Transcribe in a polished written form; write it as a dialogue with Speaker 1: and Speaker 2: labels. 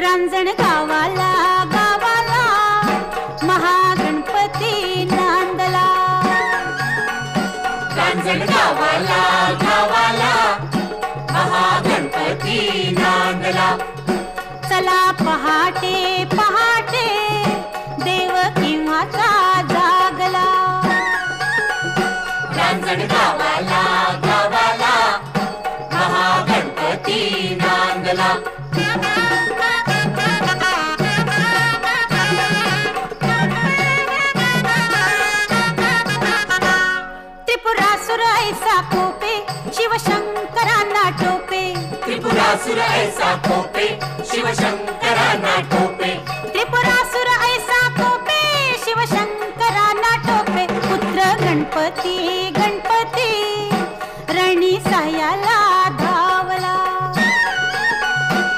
Speaker 1: रांजण गावाला गावाला महागणपती नांदला।
Speaker 2: रांजण गावाला गावाला महागणपती नांदला।
Speaker 1: चला पहाटे पहाटे देव केव्हाचा जागला।
Speaker 2: रांजण गावाला गावाला महागणपती नांदला।
Speaker 1: त्रिपुरासुर ऐसा कोपे शिवशंकरांना टोपे।
Speaker 2: त्रिपुरासुर ऐसा कोपे शिवशंकरांना टोपे।